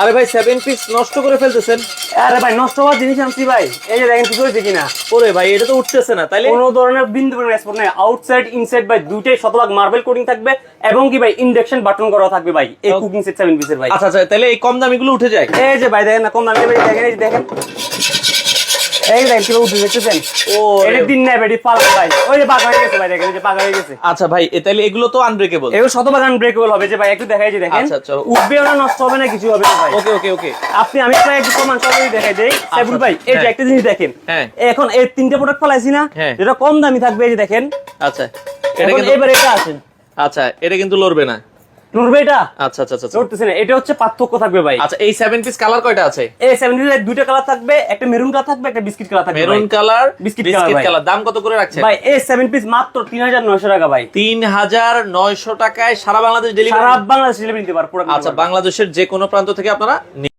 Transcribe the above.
আরে ভাই 7 পিস নষ্ট করে ফেলতেছেন। আরে ভাই নষ্ট হওয়ার জিনিস আনছি ভাই, এই যে দেখেন কি করেছে কিনা। ওরে ভাই এটা তো উঠতেছে না, তাইলে কোনো ধরনের বিন্দু পরিমাণ স্পট নেই, আউটসাইড ইনসাইড ভাই দুইটাই শতভাগ মার্বেল কোটিং থাকবে এবং কি ভাই ইন্ডাকশন বাটন করা থাকবে ভাই এই কুকিং সেট 7 পিসের ভাই। আচ্ছা আচ্ছা, তাহলে এই কম দামিগুলো উঠে যায়। এই যে ভাই দেখেন না কম দামে ভাই, দেখেন এই যে দেখেন, এই যে দেখেন কি উঠে দেখতেছেন। ও এটা দিন নাই ভাই পাল ভাই, ওই যে পাকা হয়ে গেছে ভাই, দেখেন এই যে পাকা হয়ে গেছে। আচ্ছা ভাই তাইলে এগুলো তো আনব্রেকেবল। এগুলো শতভাগ আনব্রেকেবল হবে যে ভাই, একটু দেখাই যে দেখেন। আচ্ছা, আচ্ছা। উঠবেও না, নষ্ট হবে না, কিছু হবে না ভাই। ওকে ওকে ওকে। আমি প্রায় একটু প্রমাণ সহকারে দেখাই দেই সাইফুল ভাই। এই যে হ্যাঁ। একটা জিনিস দেখেন, হ্যাঁ। এখন এই তিনটে প্রোডাক্ট ফলাইছি না, হ্যাঁ। যেটা কম দামি থাকবে এই যে দেখেন। আচ্ছা এটা এখন কিন্তু এবার এটা আছে, আচ্ছা এটা কিন্তু লড়বে না। নড়বে এটা? আচ্ছা আচ্ছা আচ্ছা। নড়তেছে না, এটা হচ্ছে পার্থক্য থাকবে ভাই। আচ্ছা এই 7 পিস কালার কয়টা আছে? এই 70 এর দুইটা কালার থাকবে, একটা মেরুন কালার থাকবে, একটা বিস্কিট কালার থাকবে। Maroon colour, biscuit biscuit colour. Colour. দাম কত করে রাখছেন ভাই এই 7 পিস মাত্র 3900 টাকা ভাই। 3900 টাকায় সারা বাংলাদেশ ডেলিভারি। সারা বাংলাদেশ ডেলিভারি নিতে পারবো। আচ্ছা বাংলাদেশের যে কোনো প্রান্ত থেকে আপনারা